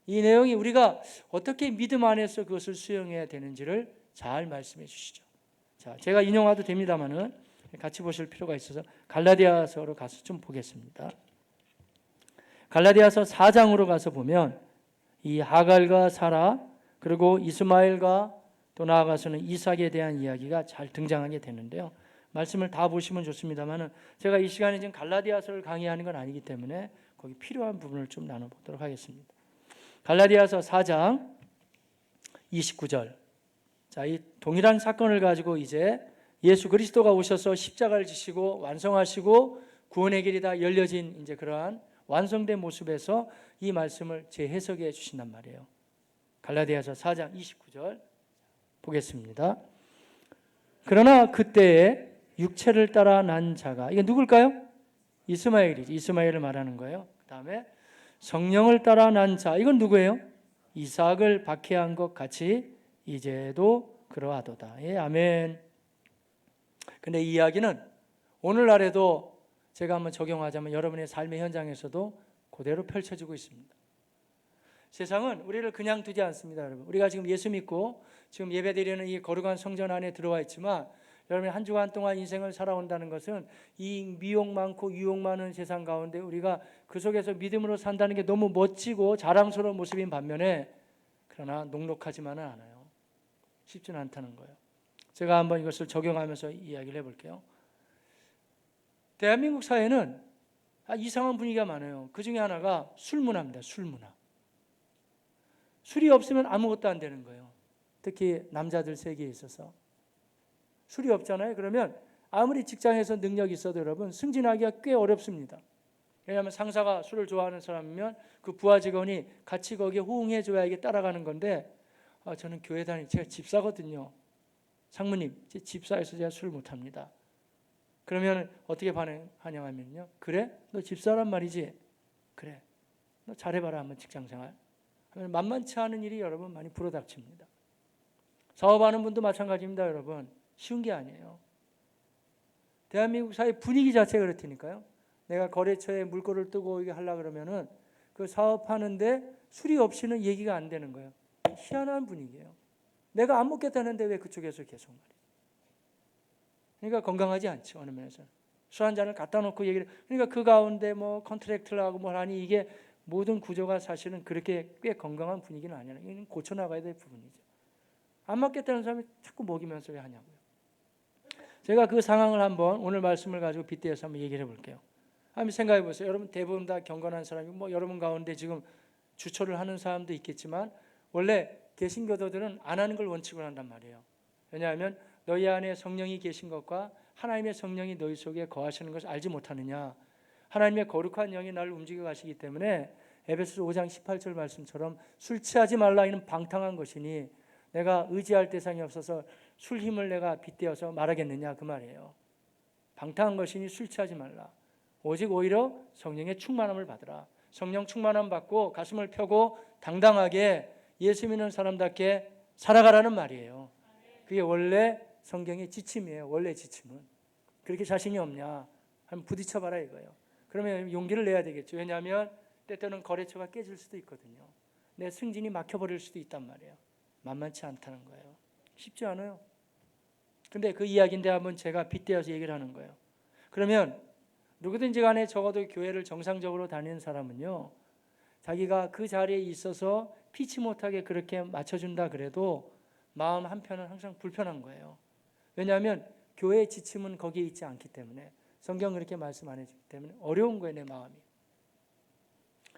이 내용이 우리가 어떻게 믿음 안에서 그것을 수용해야 되는지를 잘 말씀해 주시죠. 자, 제가 인용해도 됩니다만은 같이 보실 필요가 있어서 갈라디아서로 가서 좀 보겠습니다. 갈라디아서 4장으로 가서 보면 이 하갈과 사라, 그리고 이스마엘과 또 나아가서는 이삭에 대한 이야기가 잘 등장하게 되는데요. 말씀을 다 보시면 좋습니다만은 제가 이 시간에 지금 갈라디아서를 강의하는 건 아니기 때문에 거기 필요한 부분을 좀 나눠보도록 하겠습니다. 갈라디아서 4장 29절. 자, 이 동일한 사건을 가지고 이제 예수 그리스도가 오셔서 십자가를 지시고 완성하시고 구원의 길이 다 열려진 이제 그러한 완성된 모습에서 이 말씀을 재해석해 주신단 말이에요. 갈라디아서 4장 29절 보겠습니다. 그러나 그때에 육체를 따라 난 자가, 이게 누굴까요? 이스마엘이지. 이스마엘을 말하는 거예요. 그 다음에 성령을 따라 난 자, 이건 누구예요? 이삭을 박해한 것 같이 이제도 그러하도다. 예, 아멘. 근데 이 이야기는 오늘날에도 제가 한번 적용하자면 여러분의 삶의 현장에서도 그대로 펼쳐지고 있습니다. 세상은 우리를 그냥 두지 않습니다, 여러분. 우리가 지금 예수 믿고 지금 예배드리는 이 거룩한 성전 안에 들어와 있지만, 여러분이 한 주간 동안 인생을 살아온다는 것은 이 미혹 많고 유혹 많은 세상 가운데 우리가 그 속에서 믿음으로 산다는 게 너무 멋지고 자랑스러운 모습인 반면에, 그러나 녹록하지만은 않아요. 쉽지는 않다는 거예요. 제가 한번 이것을 적용하면서 이야기를 해볼게요. 대한민국 사회는 이상한 분위기가 많아요. 그 중에 하나가 술 문화입니다. 술 문화. 술이 없으면 아무것도 안 되는 거예요. 특히 남자들 세계에 있어서 술이 없잖아요. 그러면 아무리 직장에서 능력이 있어도 여러분 승진하기가 꽤 어렵습니다. 왜냐하면 상사가 술을 좋아하는 사람이면 그 부하 직원이 같이 거기에 호응해 줘야 이게 따라가는 건데, 저는 교회 제가 집사거든요. 상무님, 제 집사에서 제가 술을 못합니다. 그러면 어떻게 반응하냐면요, 그래? 너 집사란 말이지? 그래, 너 잘해봐라 한번 직장생활. 하면 만만치 않은 일이 여러분 많이 불어닥칩니다. 사업하는 분도 마찬가지입니다. 여러분 쉬운 게 아니에요. 대한민국 사회 분위기 자체가 그렇다니까요. 내가 거래처에 물꼬를 뜨고 이게 하려고 그러면은 그 사업하는데 술이 없이는 얘기가 안 되는 거예요. 희한한 분위기예요. 내가 안 먹겠다는데 왜 그쪽에서 계속 말이에요. 그러니까 건강하지 않죠. 어느 면에서 술 한 잔을 갖다 놓고 얘기를, 그러니까 그 가운데 뭐 컨트랙트를 하고 뭘 하니 이게 모든 구조가 사실은 그렇게 꽤 건강한 분위기는 아니에요. 이건 고쳐나가야 될 부분이죠. 안 맞겠다는 사람이 자꾸 먹이면서 왜 하냐고요. 제가 그 상황을 한번 오늘 말씀을 가지고 빗대어서 한번 얘기를 해볼게요. 한번 생각해 보세요. 여러분 대부분 다 경건한 사람이고 뭐 여러분 가운데 지금 주초를 하는 사람도 있겠지만, 원래 개신교도들은 안 하는 걸 원칙으로 한단 말이에요. 왜냐하면 너희 안에 성령이 계신 것과 하나님의 성령이 너희 속에 거하시는 것을 알지 못하느냐. 하나님의 거룩한 영이 나를 움직여 가시기 때문에 에베소서 5장 18절 말씀처럼 술 취하지 말라 이는 방탕한 것이니 내가 의지할 대상이 없어서 술 힘을 내가 빗대어서 말하겠느냐 그 말이에요. 방탕한 것이니 술 취하지 말라. 오직 오히려 성령의 충만함을 받으라. 성령 충만함 받고 가슴을 펴고 당당하게 예수 믿는 사람답게 살아가라는 말이에요. 그게 원래 성경의 지침이에요. 원래 지침은. 그렇게 자신이 없냐? 한번 부딪혀봐라 이거예요. 그러면 용기를 내야 되겠죠. 왜냐하면 때때로는 거래처가 깨질 수도 있거든요. 내 승진이 막혀버릴 수도 있단 말이에요. 만만치 않다는 거예요. 쉽지 않아요. 근데 그 이야기인데 한번 제가 빗대어서 얘기를 하는 거예요. 그러면 누구든지 간에 적어도 교회를 정상적으로 다니는 사람은요, 자기가 그 자리에 있어서 피치 못하게 그렇게 맞춰준다 그래도 마음 한편은 항상 불편한 거예요. 왜냐하면 교회의 지침은 거기에 있지 않기 때문에, 성경 그렇게 말씀 안 해주기 때문에 어려운 거예요, 내 마음이.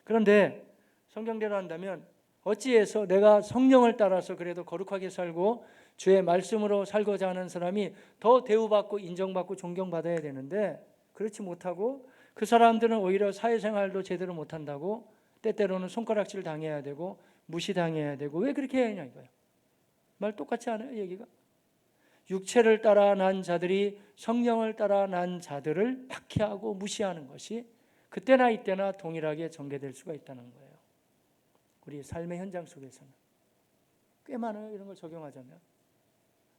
그런데 성경대로 한다면 어찌해서 내가 성령을 따라서 그래도 거룩하게 살고 주의 말씀으로 살고자 하는 사람이 더 대우받고 인정받고 존경받아야 되는데, 그렇지 못하고 그 사람들은 오히려 사회생활도 제대로 못한다고 때때로는 손가락질 당해야 되고 무시당해야 되고, 왜 그렇게 해야 하냐 이거예요. 말 똑같지 않아요 얘기가? 육체를 따라 난 자들이 성령을 따라 난 자들을 박해하고 무시하는 것이 그때나 이때나 동일하게 전개될 수가 있다는 거예요. 우리 삶의 현장 속에서는 꽤 많아요. 이런 걸 적용하자면.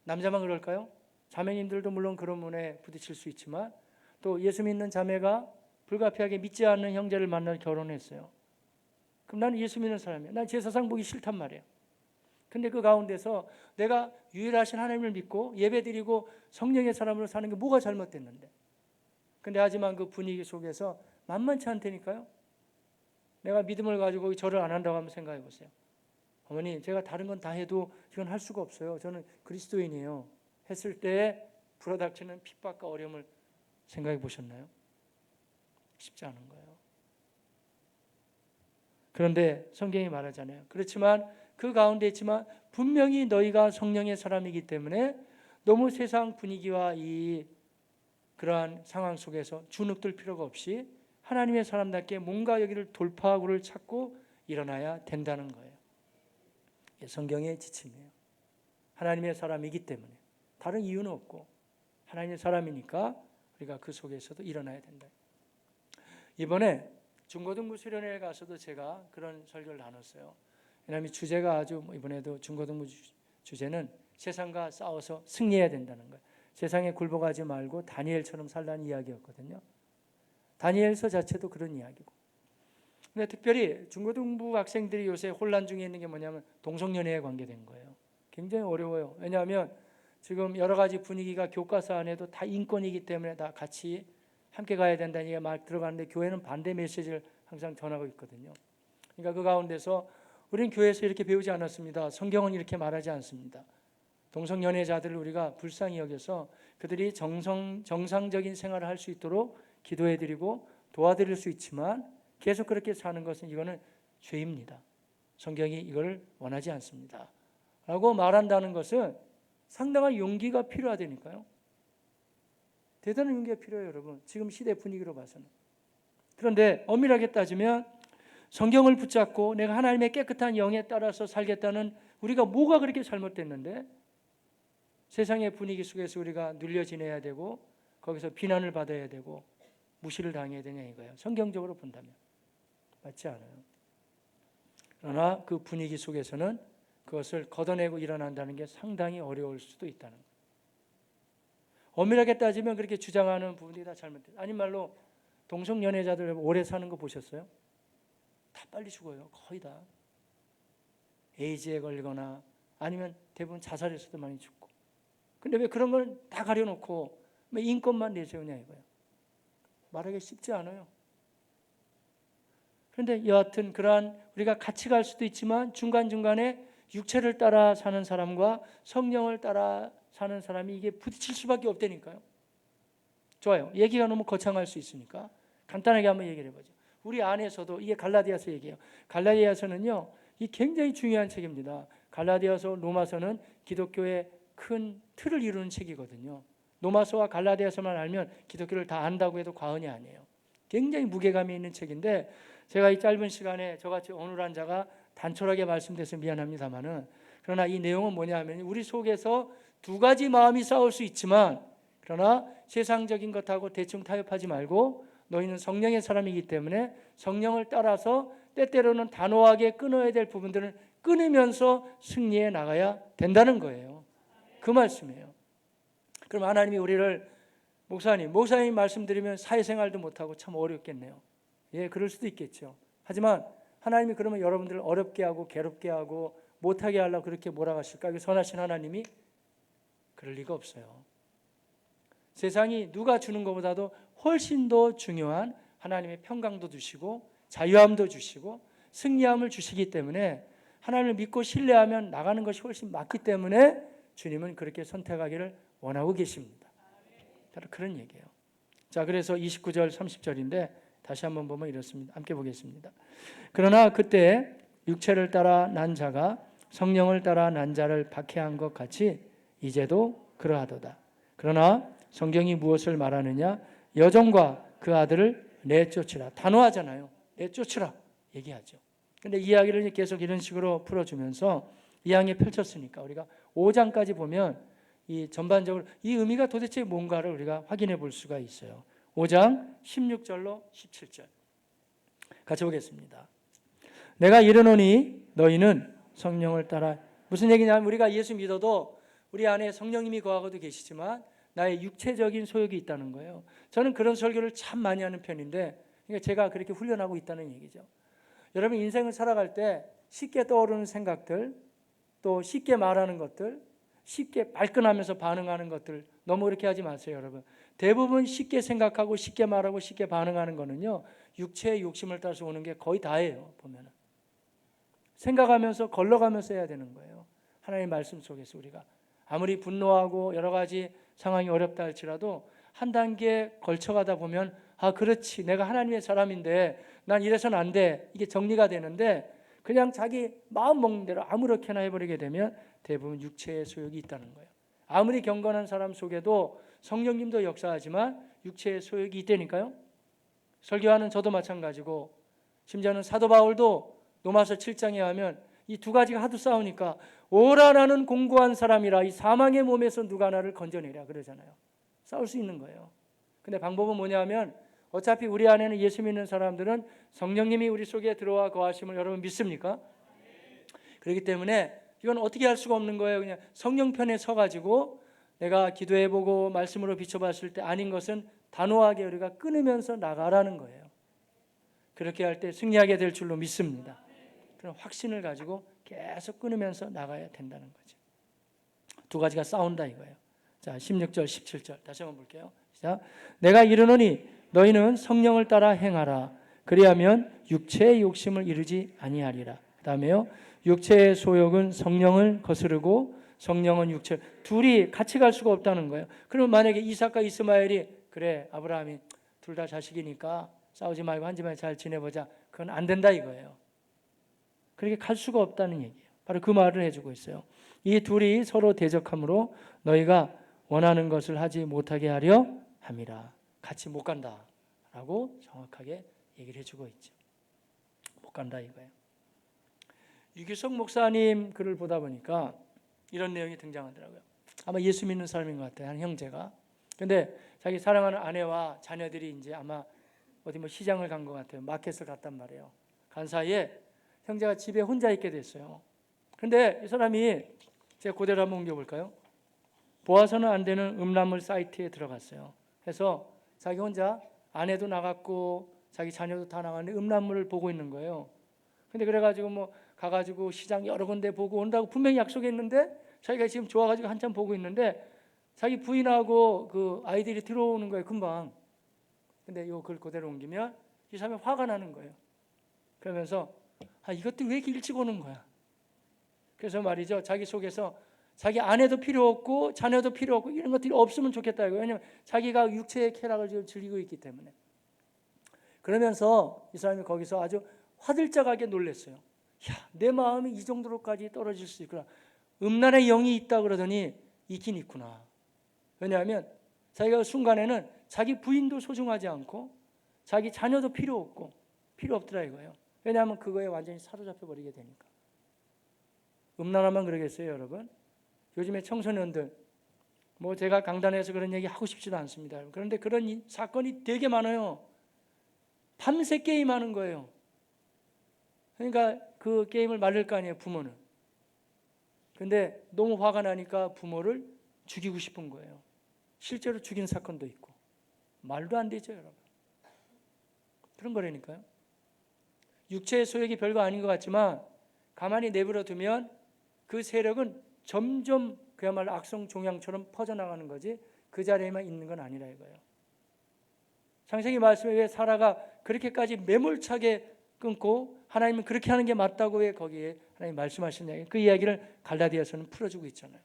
남자만 그럴까요? 자매님들도 물론 그런 문에 부딪힐 수 있지만 또 예수 믿는 자매가 불가피하게 믿지 않는 형제를 만나 결혼했어요. 그럼 나는 예수 믿는 사람이야. 난 제사상 보기 싫단 말이에요. 근데 그 가운데서 내가 유일하신 하나님을 믿고 예배드리고 성령의 사람으로 사는 게 뭐가 잘못됐는데. 근데 하지만 그 분위기 속에서 만만치 않다니까요. 내가 믿음을 가지고 절을 안 한다고 한번 생각해 보세요. 어머니, 제가 다른 건 다 해도 이건 할 수가 없어요. 저는 그리스도인이에요. 했을 때 불어닥치는 핍박과 어려움을 생각해 보셨나요? 쉽지 않은 거예요. 그런데 성경이 말하잖아요. 그렇지만 그 가운데 있지만 분명히 너희가 성령의 사람이기 때문에 너무 세상 분위기와 이 그러한 상황 속에서 주눅들 필요가 없이 하나님의 사람답게 뭔가 여기를 돌파구를 찾고 일어나야 된다는 거예요. 성경의 지침이에요. 하나님의 사람이기 때문에 다른 이유는 없고 하나님의 사람이니까 우리가 그 속에서도 일어나야 된다. 이번에 중고등부 수련회에 가서도 제가 그런 설교를 나눴어요. 왜냐하면 주제가 아주 이번에도 중고등부 주제는 세상과 싸워서 승리해야 된다는 거예요. 세상에 굴복하지 말고 다니엘처럼 살라는 이야기였거든요. 다니엘서 자체도 그런 이야기고. 근데 특별히 중고등부 학생들이 요새 혼란 중에 있는 게 뭐냐면 동성연애에 관계된 거예요. 굉장히 어려워요. 왜냐하면 지금 여러 가지 분위기가 교과서 안에도 다 인권이기 때문에 다 같이 함께 가야 된다는 얘기가 막 들어가는데 교회는 반대 메시지를 항상 전하고 있거든요. 그러니까 그 가운데서 우리는 교회에서 이렇게 배우지 않았습니다. 성경은 이렇게 말하지 않습니다. 동성연애자들을 우리가 불쌍히 여겨서 그들이 정상적인 생활을 할 수 있도록 기도해드리고 도와드릴 수 있지만 계속 그렇게 사는 것은 이거는 죄입니다. 성경이 이걸 원하지 않습니다. 라고 말한다는 것은 상당한 용기가 필요하다니까요. 대단한 용기가 필요해요, 여러분. 지금 시대 분위기로 봐서는. 그런데 엄밀하게 따지면 성경을 붙잡고 내가 하나님의 깨끗한 영에 따라서 살겠다는 우리가 뭐가 그렇게 잘못됐는데 세상의 분위기 속에서 우리가 눌려 지내야 되고 거기서 비난을 받아야 되고 무시를 당해야 되냐 이거예요. 성경적으로 본다면. 맞지 않아요. 그러나 그 분위기 속에서는 그것을 걷어내고 일어난다는 게 상당히 어려울 수도 있다는 거예요. 엄밀하게 따지면 그렇게 주장하는 부분이 다 잘못돼요. 아닌 말로 동성연애자들 오래 사는 거 보셨어요? 다 빨리 죽어요. 거의 다. 에이즈에 걸리거나 아니면 대부분 자살해서도 많이 죽고. 근데 왜 그런 걸 다 가려놓고 왜 인권만 내세우냐 이거예요. 말하기 쉽지 않아요. 그런데 여하튼 그러한 우리가 같이 갈 수도 있지만 중간중간에 육체를 따라 사는 사람과 성령을 따라 사는 사람이 이게 부딪힐 수밖에 없다니까요. 좋아요. 얘기가 너무 거창할 수 있으니까 간단하게 한번 얘기를 해보죠. 우리 안에서도 이게 갈라디아서 얘기예요. 갈라디아서는요, 이 굉장히 중요한 책입니다. 갈라디아서, 로마서는 기독교의 큰 틀을 이루는 책이거든요. 로마서와 갈라디아서만 알면 기독교를 다 안다고 해도 과언이 아니에요. 굉장히 무게감이 있는 책인데 제가 이 짧은 시간에 저같이 어눌한 자가 단촐하게 말씀드려서 미안합니다만은 그러나 이 내용은 뭐냐면 우리 속에서 두 가지 마음이 싸울 수 있지만 그러나 세상적인 것하고 대충 타협하지 말고 너희는 성령의 사람이기 때문에 성령을 따라서 때때로는 단호하게 끊어야 될 부분들을 끊으면서 승리해 나가야 된다는 거예요. 그 말씀이에요. 그럼 하나님이 우리를 목사님 말씀드리면 사회생활도 못하고 참 어렵겠네요. 예, 그럴 수도 있겠죠. 하지만 하나님이 그러면 여러분들을 어렵게 하고 괴롭게 하고 못하게 하려고 그렇게 몰아가실까? 선하신 하나님이 그럴 리가 없어요. 세상이 누가 주는 것보다도 훨씬 더 중요한 하나님의 평강도 주시고 자유함도 주시고 승리함을 주시기 때문에 하나님을 믿고 신뢰하면 나가는 것이 훨씬 맞기 때문에 주님은 그렇게 선택하기를 원하고 계십니다. 바로 그런 얘기예요. 자, 그래서 29절 30절인데 다시 한번 보면 이렇습니다. 함께 보겠습니다. 그러나 그때 육체를 따라 난 자가 성령을 따라 난 자를 박해한 것 같이 이제도 그러하도다. 그러나 성경이 무엇을 말하느냐? 여종과 그 아들을 내쫓으라. 단호하잖아요. 내쫓으라 얘기하죠. 근데 이야기를 계속 이런 식으로 풀어주면서 이야기 펼쳤으니까 우리가 5장까지 보면 이 전반적으로 이 의미가 도대체 뭔가를 우리가 확인해 볼 수가 있어요. 5장 16절로 17절 같이 보겠습니다. 내가 이르노니 너희는 성령을 따라. 무슨 얘기냐면 우리가 예수 믿어도 우리 안에 성령님이 거하고도 계시지만 나의 육체적인 소욕이 있다는 거예요. 저는 그런 설교를 참 많이 하는 편인데, 그러니까 제가 그렇게 훈련하고 있다는 얘기죠. 여러분 인생을 살아갈 때 쉽게 떠오르는 생각들, 또 쉽게 말하는 것들, 쉽게 발끈하면서 반응하는 것들 너무 그렇게 하지 마세요, 여러분. 대부분 쉽게 생각하고 쉽게 말하고 쉽게 반응하는 거는요, 육체의 욕심을 따라서 오는 게 거의 다예요. 보면은 생각하면서 걸러가면서 해야 되는 거예요. 하나님의 말씀 속에서 우리가 아무리 분노하고 여러 가지 상황이 어렵다 할지라도 한 단계 걸쳐가다 보면 아 그렇지, 내가 하나님의 사람인데 난 이래서는 안 돼, 이게 정리가 되는데, 그냥 자기 마음 먹는 대로 아무렇게나 해버리게 되면 대부분 육체의 소욕이 있다는 거예요. 아무리 경건한 사람 속에도 성령님도 역사하지만 육체의 소욕이 있다니까요. 설교하는 저도 마찬가지고, 심지어는 사도 바울도 로마서 7장에 하면 이 두 가지가 하도 싸우니까 오라 나는 공고한 사람이라 이 사망의 몸에서 누가 나를 건져내랴 그러잖아요. 싸울 수 있는 거예요. 근데 방법은 뭐냐면 어차피 우리 안에는 예수 믿는 사람들은 성령님이 우리 속에 들어와 거하심을 여러분 믿습니까? 그렇기 때문에 이건 어떻게 할 수가 없는 거예요. 그냥 성령 편에 서가지고 내가 기도해보고 말씀으로 비춰봤을 때 아닌 것은 단호하게 우리가 끊으면서 나가라는 거예요. 그렇게 할 때 승리하게 될 줄로 믿습니다. 그런 확신을 가지고 계속 끊으면서 나가야 된다는 거죠. 두 가지가 싸운다 이거예요. 자, 16절 17절 다시 한번 볼게요. 자, 내가 이르노니 너희는 성령을 따라 행하라. 그리하면 육체의 욕심을 이루지 아니하리라. 그 다음에요, 육체의 소욕은 성령을 거스르고 성령은 육체, 둘이 같이 갈 수가 없다는 거예요. 그러면 만약에 이삭과 이스마엘이 그래 아브라함이 둘 다 자식이니까 싸우지 말고 한 집안에 잘 지내보자, 그건 안 된다 이거예요. 그렇게 갈 수가 없다는 얘기예요. 바로 그 말을 해주고 있어요. 이 둘이 서로 대적함으로 너희가 원하는 것을 하지 못하게 하려 함이라. 같이 못 간다라고 정확하게 얘기를 해주고 있죠. 못 간다 이거예요. 유기석 목사님 글을 보다 보니까 이런 내용이 등장하더라고요. 아마 예수 믿는 사람인 것 같아요. 한 형제가. 근데 자기 사랑하는 아내와 자녀들이 이제 아마 어디 뭐 시장을 간 것 같아요. 마켓을 갔단 말이에요. 간 사이에 형제가 집에 혼자 있게 됐어요. 근데 이 사람이, 제가 그대로 한번 옮겨볼까요? 보아서는 안 되는 음란물 사이트에 들어갔어요. 그래서 자기 혼자, 아내도 나갔고 자기 자녀도 다 나갔는데 음란물을 보고 있는 거예요. 근데 그래가지고 뭐 가가지고 시장 여러 군데 보고 온다고 분명히 약속했는데 자기가 지금 좋아가지고 한참 보고 있는데 자기 부인하고 그 아이들이 들어오는 거예요, 금방. 근데 이 글 그대로 옮기면 이 사람이 화가 나는 거예요. 그러면서 아 이것도 왜 이렇게 일찍 오는 거야. 그래서 말이죠, 자기 속에서 자기 아내도 필요 없고 자녀도 필요 없고 이런 것들이 없으면 좋겠다 이거예요. 왜냐하면 자기가 육체의 쾌락을 지금 즐기고 있기 때문에. 그러면서 이 사람이 거기서 아주 화들짝하게 놀랐어요. 야, 내 마음이 이 정도로까지 떨어질 수 있구나. 음란의 영이 있다 그러더니 있긴 있구나. 왜냐하면 자기가 순간에는 자기 부인도 소중하지 않고 자기 자녀도 필요 없고 필요 없더라 이거예요. 왜냐하면 그거에 완전히 사로잡혀 버리게 되니까. 음란하면 그러겠어요, 여러분? 요즘에 청소년들, 뭐 제가 강단에서 그런 얘기 하고 싶지도 않습니다. 그런데 그런 사건이 되게 많아요. 밤새 게임하는 거예요. 그러니까 그 게임을 말릴 거 아니에요, 부모는. 근데 너무 화가 나니까 부모를 죽이고 싶은 거예요. 실제로 죽인 사건도 있고. 말도 안 되죠, 여러분. 그런 거라니까요. 육체의 소욕이 별거 아닌 것 같지만 가만히 내버려 두면 그 세력은 점점 그야말로 악성 종양처럼 퍼져나가는 거지 그 자리에만 있는 건 아니라 이거예요. 창세기 말씀에 왜 사라가 그렇게까지 매몰차게 끊고 하나님은 그렇게 하는 게 맞다고 왜 거기에 하나님 말씀하셨냐, 그 이야기를 갈라디아서는 풀어주고 있잖아요.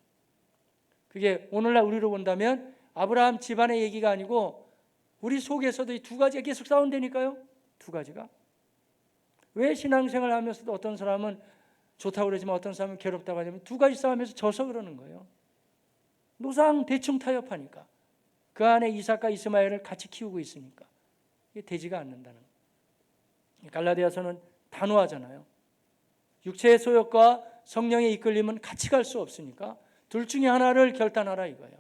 그게 오늘날 우리로 본다면 아브라함 집안의 얘기가 아니고 우리 속에서도 이 두 가지가 계속 싸운다니까요. 두 가지가. 왜 신앙생활 하면서도 어떤 사람은 좋다고 그러지만 어떤 사람은 괴롭다고 하냐면 두 가지 싸움에서 져서 그러는 거예요. 노상 대충 타협하니까. 그 안에 이삭과 이스마엘을 같이 키우고 있으니까 이게 되지가 않는다는 거예요. 갈라디아서는 단호하잖아요. 육체의 소욕과 성령의 이끌림은 같이 갈 수 없으니까 둘 중에 하나를 결단하라 이거예요.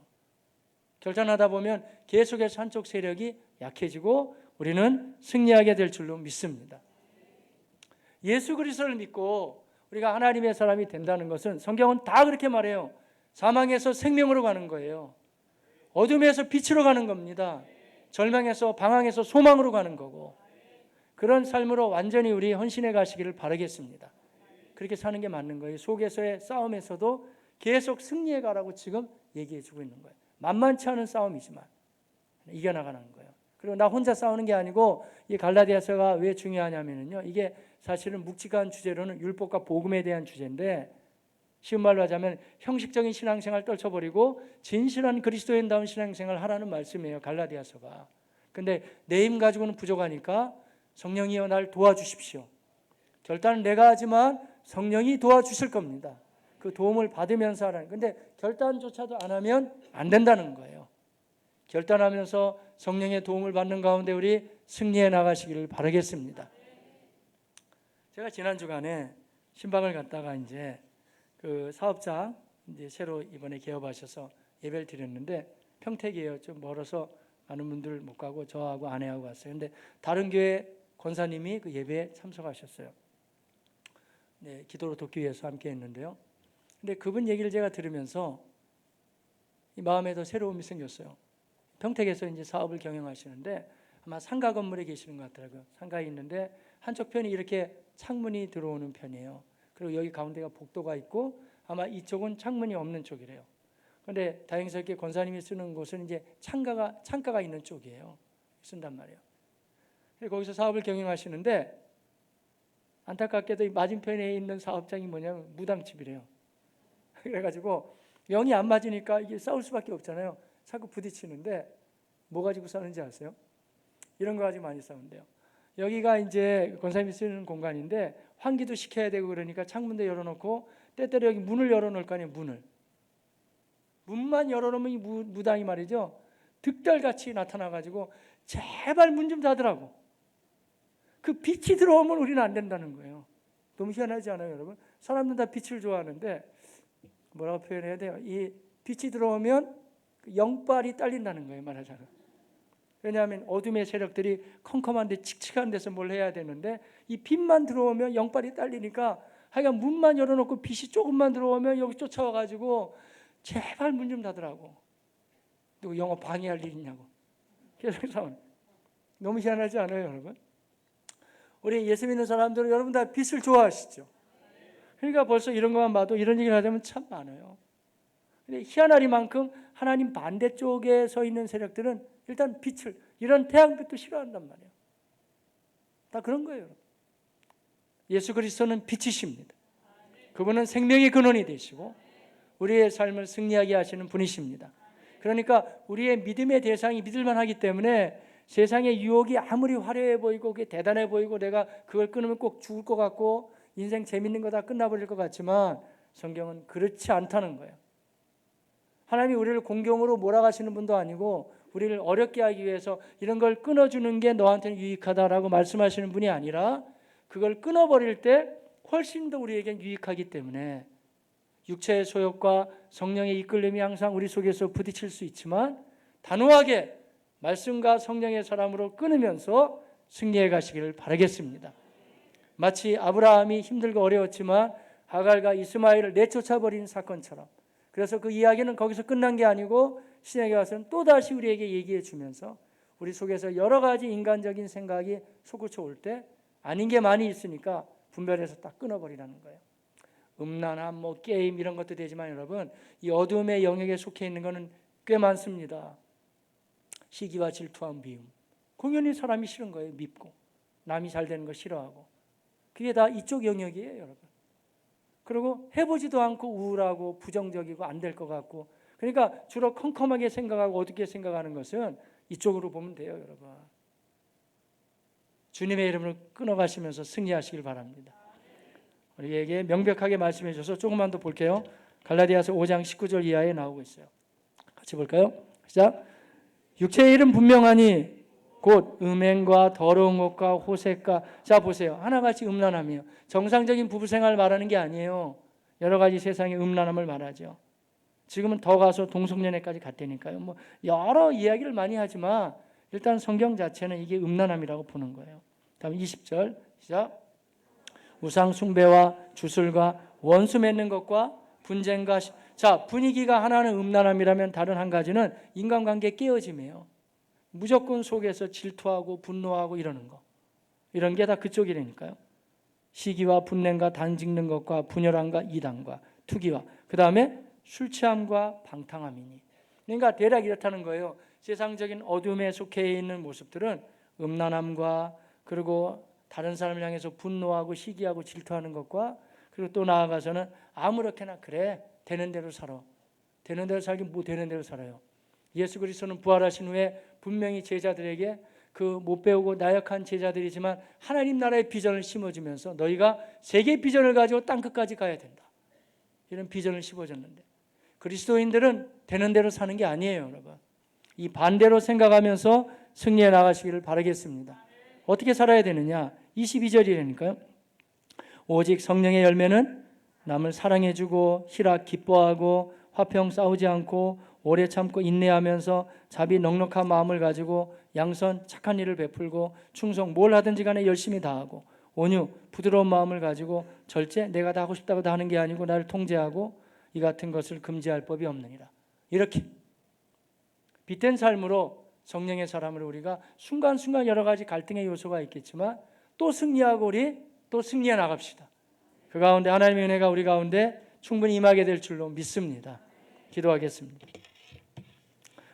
결단하다 보면 계속해서 한쪽 세력이 약해지고 우리는 승리하게 될 줄로 믿습니다. 예수 그리스도를 믿고 우리가 하나님의 사람이 된다는 것은 성경은 다 그렇게 말해요. 사망에서 생명으로 가는 거예요. 어둠에서 빛으로 가는 겁니다. 절망에서 방황에서 소망으로 가는 거고, 그런 삶으로 완전히 우리 헌신해 가시기를 바라겠습니다. 그렇게 사는 게 맞는 거예요. 속에서의 싸움에서도 계속 승리해 가라고 지금 얘기해 주고 있는 거예요. 만만치 않은 싸움이지만 이겨나가는 거예요. 그리고 나 혼자 싸우는 게 아니고, 이 갈라디아서가 왜 중요하냐면요, 이게 사실은 묵직한 주제로는 율법과 복음에 대한 주제인데, 쉬운 말로 하자면 형식적인 신앙생활 떨쳐버리고 진실한 그리스도인다운 신앙생활 하라는 말씀이에요, 갈라디아서가. 근데 내 힘 가지고는 부족하니까 성령이여 날 도와주십시오. 결단은 내가 하지만 성령이 도와주실 겁니다. 그 도움을 받으면서 하라는. 근데 결단조차도 안 하면 안 된다는 거예요. 결단하면서 성령의 도움을 받는 가운데 우리 승리해 나가시기를 바라겠습니다. 제가 지난 주간에 신방을 갔다가 이제 그 사업장 이제 새로 이번에 개업하셔서 예배를 드렸는데, 평택이에요. 좀 멀어서 많은 분들 못 가고 저하고 아내하고 갔어요. 근데 다른 교회 권사님이 그 예배에 참석하셨어요. 네, 기도로 돕기 위해서 함께 했는데요. 근데 그분 얘기를 제가 들으면서 이 마음에 더 새로움이 생겼어요. 평택에서 이제 사업을 경영하시는데 아마 상가 건물에 계시는 것 같더라고요. 상가에 있는데 한쪽 편이 이렇게 창문이 들어오는 편이에요. 그리고 여기 가운데가 복도가 있고 아마 이쪽은 창문이 없는 쪽이래요. 그런데 다행스럽게 권사님이 쓰는 곳은 이제 창가가 있는 쪽이에요. 쓴단 말이에요. 거기서 사업을 경영하시는데 안타깝게도 이 맞은편에 있는 사업장이 뭐냐면 무당집이래요. 그래가지고 영이 안 맞으니까 이게 싸울 수밖에 없잖아요. 자꾸 부딪히는데 뭐 가지고 싸우는지 아세요? 이런 거 가지고 많이 싸운대요. 여기가 이제 권사님이 쓰는 공간인데 환기도 시켜야 되고 그러니까 창문도 열어놓고 때때로 여기 문을 열어놓을 거 아니에요. 문만 열어놓으면 이 무당이 말이죠, 득달같이 나타나가지고 제발 문 좀 닫으라고. 그 빛이 들어오면 우리는 안 된다는 거예요. 너무 희한하지 않아요, 여러분? 사람들 다 빛을 좋아하는데 뭐라고 표현해야 돼요? 이 빛이 들어오면 영빨이 딸린다는 거예요, 말하자면. 왜냐하면 어둠의 세력들이 컴컴한데 칙칙한 데서 뭘 해야 되는데 이 빛만 들어오면 영빨이 딸리니까 하여간 문만 열어놓고 빛이 조금만 들어오면 여기 쫓아와가지고 제발 문 좀 닫으라고. 누구 영업 방해할 일 있냐고. 계속 싸우는. 너무 희한하지 않아요, 여러분? 우리 예수 믿는 사람들은 여러분 다 빛을 좋아하시죠? 그러니까 벌써 이런 것만 봐도 이런 얘기를 하자면 참 많아요. 근데 희한하리만큼 하나님 반대쪽에 서 있는 세력들은 일단 빛을, 이런 태양빛도 싫어한단 말이에요. 다 그런 거예요, 여러분. 예수 그리스도는 빛이십니다. 그분은 생명의 근원이 되시고 우리의 삶을 승리하게 하시는 분이십니다. 그러니까 우리의 믿음의 대상이 믿을만 하기 때문에 세상의 유혹이 아무리 화려해 보이고 그게 대단해 보이고 내가 그걸 끊으면 꼭 죽을 것 같고 인생 재밌는 거 다 끝나버릴 것 같지만 성경은 그렇지 않다는 거예요. 하나님이 우리를 공경으로 몰아가시는 분도 아니고 우리를 어렵게 하기 위해서 이런 걸 끊어주는 게 너한테는 유익하다라고 말씀하시는 분이 아니라 그걸 끊어버릴 때 훨씬 더 우리에겐 유익하기 때문에 육체의 소욕과 성령의 이끌림이 항상 우리 속에서 부딪힐 수 있지만 단호하게 말씀과 성령의 사람으로 끊으면서 승리해 가시기를 바라겠습니다. 마치 아브라함이 힘들고 어려웠지만 하갈과 이스마엘을 내쫓아버린 사건처럼, 그래서 그 이야기는 거기서 끝난 게 아니고 신약에 와서는 또다시 우리에게 얘기해 주면서 우리 속에서 여러 가지 인간적인 생각이 솟구쳐 올 때 아닌 게 많이 있으니까 분별해서 딱 끊어버리라는 거예요. 음란함, 게임 이런 것도 되지만 여러분, 이 어둠의 영역에 속해 있는 것은 꽤 많습니다. 시기와 질투함, 미움. 공연히 사람이 싫은 거예요. 밉고 남이 잘 되는 거 싫어하고. 그게 다 이쪽 영역이에요, 여러분. 그리고 해보지도 않고 우울하고 부정적이고 안 될 것 같고, 그러니까 주로 컴컴하게 생각하고 어둡게 생각하는 것은 이쪽으로 보면 돼요, 여러분. 주님의 이름으로 끊어가시면서 승리하시길 바랍니다. 우리에게 명백하게 말씀해 주셔서 조금만 더 볼게요. 갈라디아서 5장 19절 이하에 나오고 있어요. 같이 볼까요? 시작. 육체의 일은 분명하니 곧 음행과 더러운 것과 호색과. 자 보세요. 하나같이 음란함이에요. 정상적인 부부생활을 말하는 게 아니에요. 여러 가지 세상의 음란함을 말하죠. 지금은 더 가서 동성연애까지 갔다니까요. 뭐 여러 이야기를 많이 하지만 일단 성경 자체는 이게 음란함이라고 보는 거예요. 다음 20절 시작. 우상 숭배와 주술과 원수 맺는 것과 분쟁과 자, 분위기가 하나는 음란함이라면 다른 한 가지는 인간관계 깨어짐이에요. 무조건 속에서 질투하고 분노하고 이러는 거. 이런 게 다 그쪽이라니까요. 시기와 분냄과 단짓는 것과 분열함과 이단과 투기와 그 다음에 술 취함과 방탕함이니. 그러니까 대략 이렇다는 거예요. 세상적인 어둠에 속해 있는 모습들은 음란함과 그리고 다른 사람을 향해서 분노하고 시기하고 질투하는 것과 그리고 또 나아가서는 아무렇게나 그래 되는 대로 살아. 되는 대로 살긴 뭐 되는 대로 살아요. 예수 그리스도는 부활하신 후에 분명히 제자들에게 그 못 배우고 나약한 제자들이지만 하나님 나라의 비전을 심어주면서 너희가 세계의 비전을 가지고 땅끝까지 가야 된다. 이런 비전을 심어줬는데 그리스도인들은 되는 대로 사는 게 아니에요, 여러분. 이 반대로 생각하면서 승리해 나가시기를 바라겠습니다. 어떻게 살아야 되느냐? 22절이라니까요. 오직 성령의 열매는 남을 사랑해주고 희락 기뻐하고 화평 싸우지 않고 오래 참고 인내하면서 자비 넉넉한 마음을 가지고 양선 착한 일을 베풀고 충성 뭘 하든지 간에 열심히 다하고 온유 부드러운 마음을 가지고 절제 내가 다 하고 싶다고 다 하는 게 아니고 나를 통제하고 이 같은 것을 금지할 법이 없느니라. 이렇게 빛된 삶으로 성령의 사람으로 우리가 순간순간 여러 가지 갈등의 요소가 있겠지만 또 승리하고 우리 또 승리해 나갑시다. 그 가운데 하나님의 은혜가 우리 가운데 충분히 임하게 될 줄로 믿습니다. 기도하겠습니다.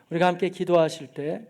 우리가 함께 기도하실 때